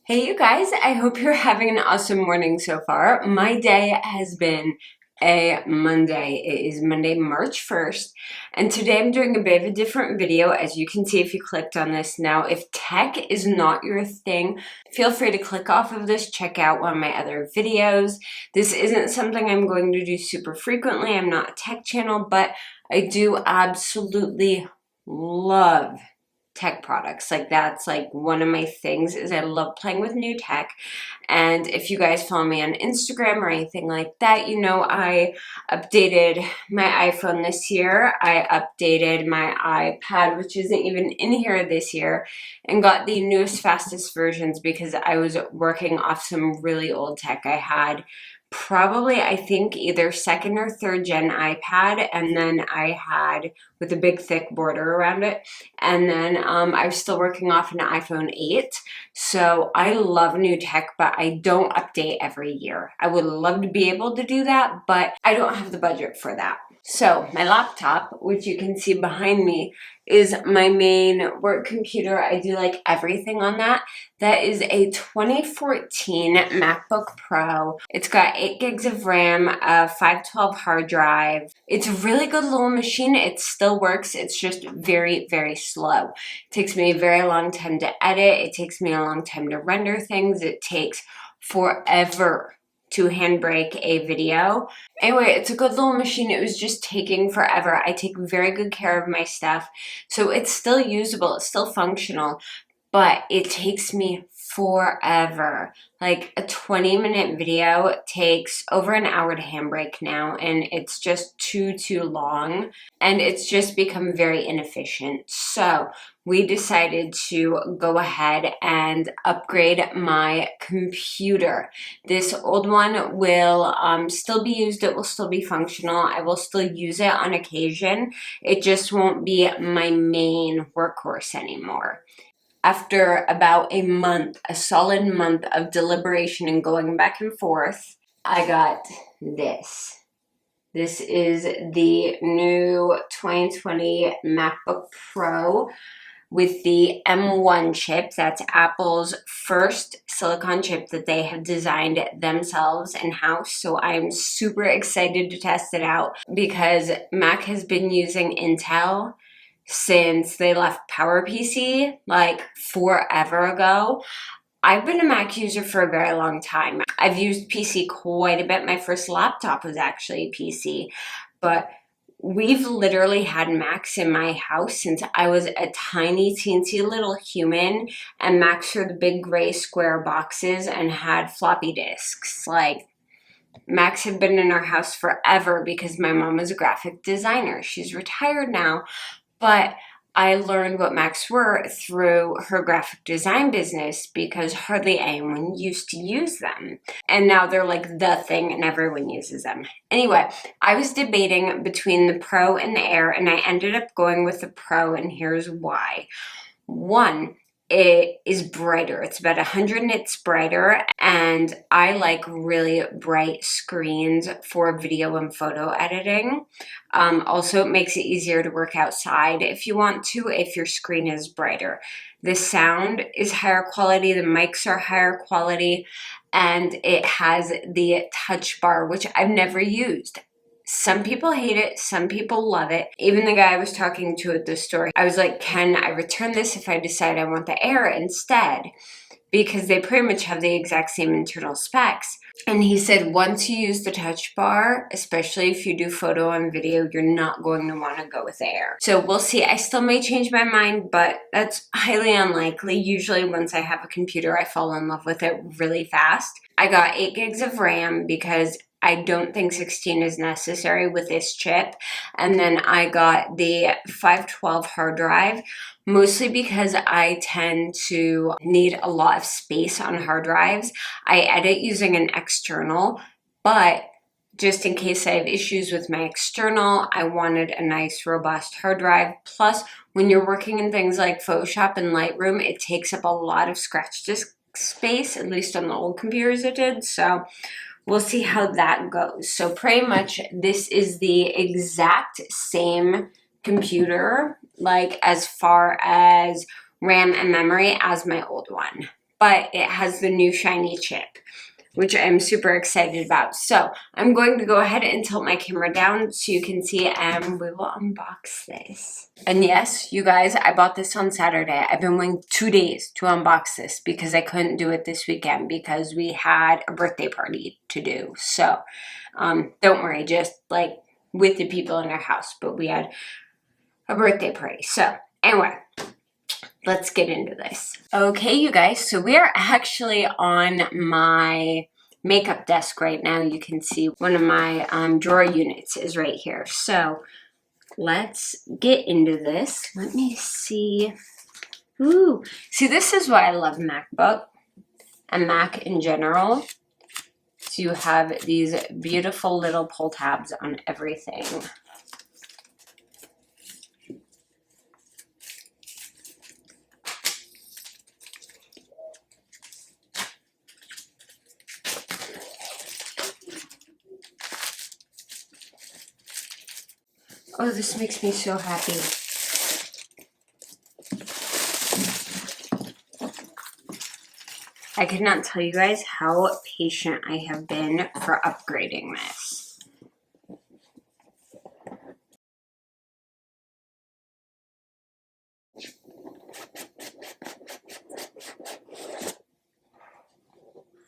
Hey you guys, I hope you're having an awesome morning so far. My day has been a Monday. It is Monday, March 1st, and today I'm doing a bit of a different video, as you can see if you clicked on this. Now, if tech is not your thing, feel free to click off of this, check out one of my other videos. This isn't something I'm going to do super frequently. I'm not a tech channel, but I do absolutely love tech products. Like, that's like one of my things, is I love playing with new tech. And if you guys follow me on Instagram or anything like that, you know I updated my iPhone this year. I updated my iPad, which isn't even in here this year, and got the newest, fastest versions because I was working off some really old tech. I had probably, I think, either second or third gen iPad, and then I had with a big thick border around it, and then I was still working off an iPhone 8. So I love new tech, but I don't update every year. I would love to be able to do that, but I don't have the budget for that. So my laptop, which you can see behind me, is my main work computer. I do like everything on that. That is a 2014 MacBook Pro. It's got 8 gigs of RAM, a 512 hard drive. It's a really good little machine. It still works. It's just very, very slow. It takes me a very long time to edit. It takes me a long time to render things. It takes forever to handbrake a video. Anyway, it's a good little machine. It was just taking forever. I take very good care of my stuff, so it's still usable, it's still functional, but it takes me forever. Like, a 20-minute video takes over an hour to handbrake now, and it's just too long, and it's just become very inefficient. So we decided to go ahead and upgrade my computer. This old one will still be used. It will still be functional. I will still use it on occasion. It just won't be my main workhorse anymore. After about a month, a solid month of deliberation and going back and forth, I got this. This is the new 2020 MacBook Pro with the M1 chip. That's Apple's first silicon chip that they have designed themselves in-house. So I'm super excited to test it out because Mac has been using Intel since they left PowerPC like forever ago. I've been a Mac user for a very long time. I've used PC quite a bit. My first laptop was actually a PC, but we've literally had Macs in my house since I was a tiny, teensy little human, and Macs were the big gray square boxes and had floppy disks. Like, Macs have been in our house forever because my mom was a graphic designer. She's retired now, but I learned what Macs were through her graphic design business because hardly anyone used to use them. And now they're like the thing and everyone uses them. Anyway, I was debating between the Pro and the Air, and I ended up going with the Pro, and here's why. One, it is brighter. It's about 100 nits brighter, and I like really bright screens for video and photo editing. Also, it makes it easier to work outside if you want to, if your screen is brighter. The sound is higher quality, the mics are higher quality, and it has the touch bar, which I've never used. Some people hate it, some people love it. Even the guy I was talking to at the store, I was like, can I return this if I decide I want the Air instead? Because they pretty much have the exact same internal specs. And he said, once you use the touch bar, especially if you do photo and video, you're not going to want to go with Air. So we'll see. I still may change my mind, but that's highly unlikely. Usually once I have a computer, I fall in love with it really fast. I got 8 gigs of RAM because I don't think 16 is necessary with this chip. And then I got the 512 hard drive, mostly because I tend to need a lot of space on hard drives. I edit using an external, but just in case I have issues with my external, I wanted a nice robust hard drive. Plus, when you're working in things like Photoshop and Lightroom, it takes up a lot of scratch disk space, at least on the old computers it did. So we'll see how that goes. So pretty much this is the exact same computer, like as far as RAM and memory, as my old one. but it has the new shiny chip, which I'm super excited about. So I'm going to go ahead and tilt my camera down so you can see, and we will unbox this. And yes, you guys, I bought this on Saturday. I've been waiting 2 days to unbox this because I couldn't do it this weekend because we had a birthday party to do. So don't worry, just like with the people in our house, but we had a birthday party. So anyway, let's get into this. Okay, you guys, so we are actually on my makeup desk right now. You can see one of my drawer units is right here. So let's get into this. Let me see. Ooh, see, this is why I love MacBook and Mac in general. So you have these beautiful little pull tabs on everything. Oh, this makes me so happy. I could not tell you guys how patient I have been for upgrading this.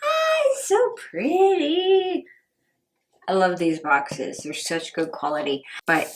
Ah, it's so pretty. I love these boxes. They're such good quality. But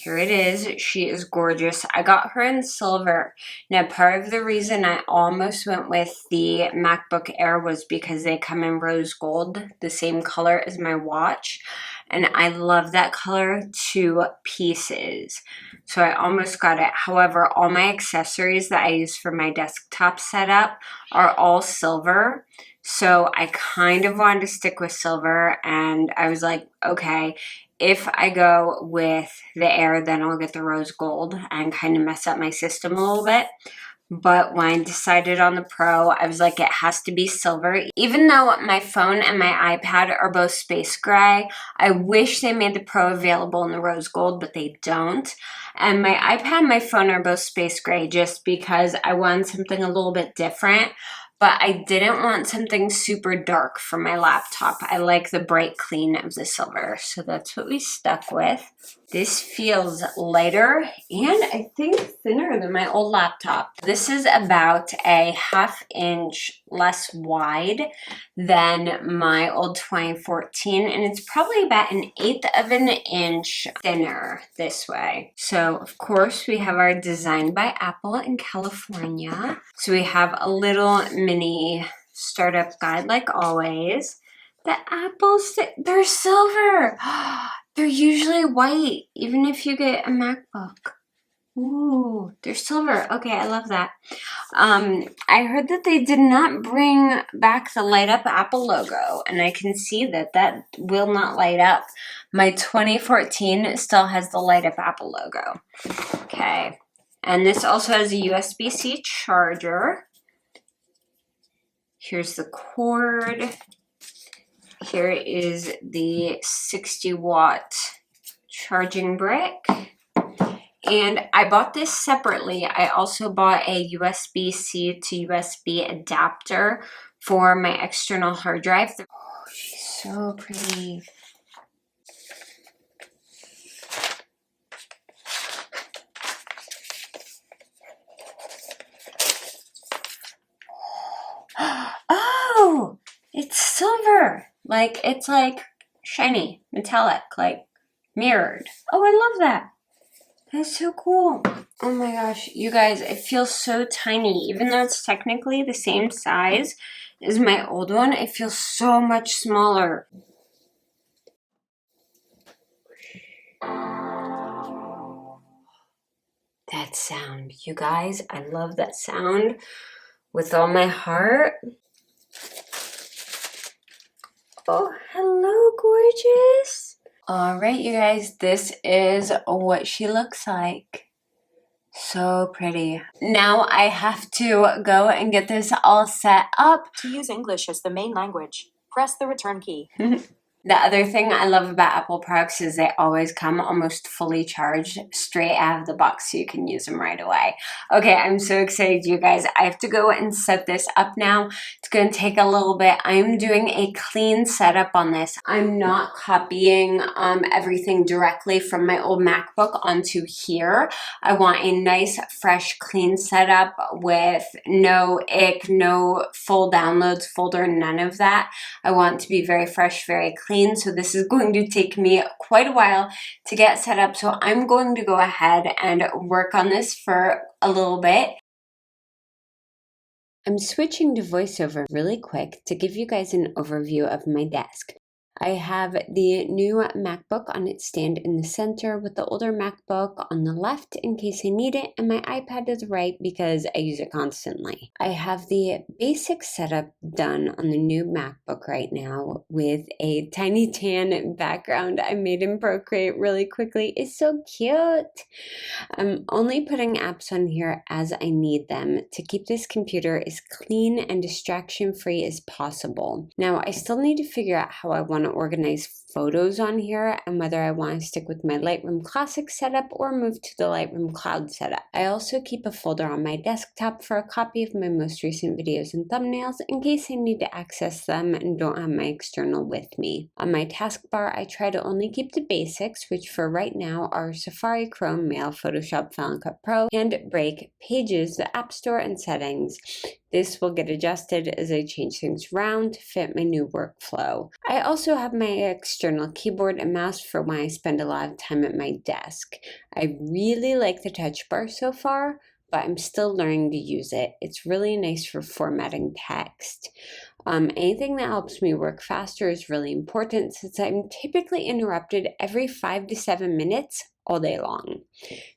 here it is. She is gorgeous. I got her in silver. Now, part of the reason I almost went with the MacBook Air was because they come in rose gold, the same color as my watch. And I love that color to pieces. So I almost got it. However, all my accessories that I use for my desktop setup are all silver. So I kind of wanted to stick with silver, and I was like, okay, if I go with the Air, then I'll get the rose gold and kind of mess up my system a little bit. But when I decided on the Pro, I was like, it has to be silver. Even though my phone and my iPad are both space gray, I wish they made the Pro available in the rose gold, but they don't. And my iPad and my phone are both space gray just because I wanted something a little bit different. But I didn't want something super dark for my laptop. I like the bright clean of the silver, so that's what we stuck with. This feels lighter and I think thinner than my old laptop. This is about a 1/2 inch less wide than my old 2014, and it's probably about 1/8 of an inch thinner this way. So of course we have our Designed by Apple in California. So we have a little mini startup guide like always. The apples, they're silver. They're usually white, even if you get a MacBook. Ooh, they're silver. Okay, I love that. I heard that they did not bring back the light up Apple logo, and I can see that that will not light up. My 2014 still has the light up Apple logo. Okay, and this also has a USB-C charger. Here's the cord. Here is the 60-watt charging brick. And I bought this separately. I also bought a USB-C to USB adapter for my external hard drive. Oh, she's so pretty. Oh, it's silver. Like, it's like shiny, metallic, like mirrored. Oh, I love that. That's so cool. Oh my gosh, you guys, it feels so tiny. Even though it's technically the same size as my old one, it feels so much smaller. That sound, you guys, I love that sound with all my heart. Oh, hello, gorgeous. All right, you guys, this is what she looks like. So pretty. Now I have to go and get this all set up. To use English as the main language, press the return key. The other thing I love about Apple products is they always come almost fully charged straight out of the box so you can use them right away. Okay, I'm so excited, you guys. I have to go and set this up now. It's going to take a little bit. I'm doing a clean setup on this. I'm not copying everything directly from my old MacBook onto here. I want a nice, fresh, clean setup with no ick, no full downloads folder, none of that. I want to be very fresh, very clean. So this is going to take me quite a while to get set up. So I'm going to go ahead and work on this for a little bit. I'm switching to voiceover really quick to give you guys an overview of my desk. I have the new MacBook on its stand in the center with the older MacBook on the left in case I need it, and my iPad to the right because I use it constantly. I have the basic setup done on the new MacBook right now with a tiny tan background I made in Procreate really quickly. It's so cute. I'm only putting apps on here as I need them to keep this computer as clean and distraction-free as possible. Now, I still need to figure out how I want to organize photos on here and whether I want to stick with my Lightroom Classic setup or move to the Lightroom Cloud setup. I also keep a folder on my desktop for a copy of my most recent videos and thumbnails in case I need to access them and don't have my external with me. On my taskbar, I try to only keep the basics, which for right now are Safari, Chrome, Mail, Photoshop, Final Cut Pro, Handbrake, Pages, the App Store, and Settings. This will get adjusted as I change things around to fit my new workflow. I also have my external keyboard and mouse for when I spend a lot of time at my desk. I really like the touch bar so far, but I'm still learning to use it. It's really nice for formatting text. Anything that helps me work faster is really important since I'm typically interrupted every 5 to 7 minutes all day long.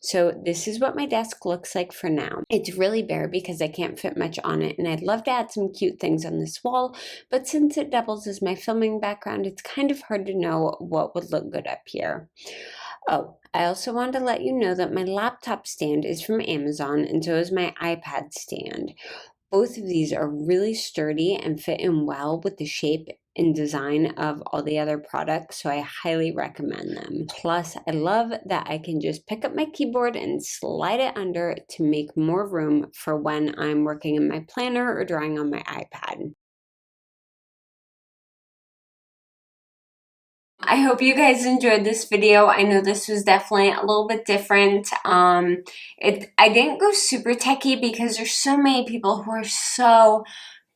So this is what my desk looks like for now. It's really bare because I can't fit much on it, and I'd love to add some cute things on this wall, but since it doubles as my filming background, it's kind of hard to know what would look good up here. Oh, I also wanted to let you know that my laptop stand is from Amazon, and so is my iPad stand. Both of these are really sturdy and fit in well with the shape and design of all the other products, so I highly recommend them. Plus, I love that I can just pick up my keyboard and slide it under to make more room for when I'm working in my planner or drawing on my iPad. I hope you guys enjoyed this video. I know this was definitely a little bit different. I didn't go super techie because there's so many people who are so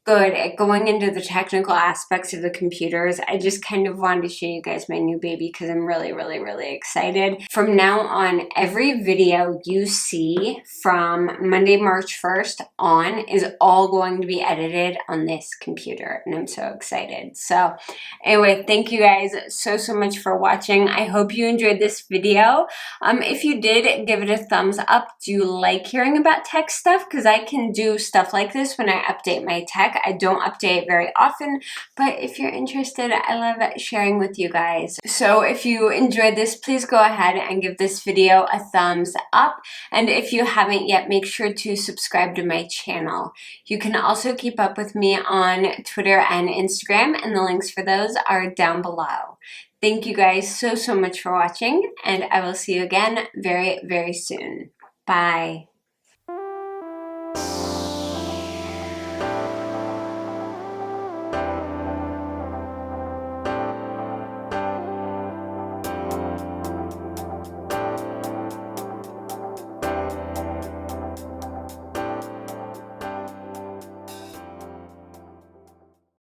good at going into the technical aspects of the computers. I just kind of wanted to show you guys my new baby because I'm really, really, really excited. From now on, every video you see from Monday, March 1st on is all going to be edited on this computer, and I'm so excited. So anyway, thank you guys so, so much for watching. I hope you enjoyed this video. If you did, give it a thumbs up. Do you like hearing about tech stuff? Because I can do stuff like this when I update my tech. I don't update it very often, but if you're interested, I love sharing with you guys. So if you enjoyed this, please go ahead and give this video a thumbs up. And if you haven't yet, make sure to subscribe to my channel. You can also keep up with me on Twitter and Instagram, and the links for those are down below. Thank you guys so, so much for watching, and I will see you again very, very soon. Bye.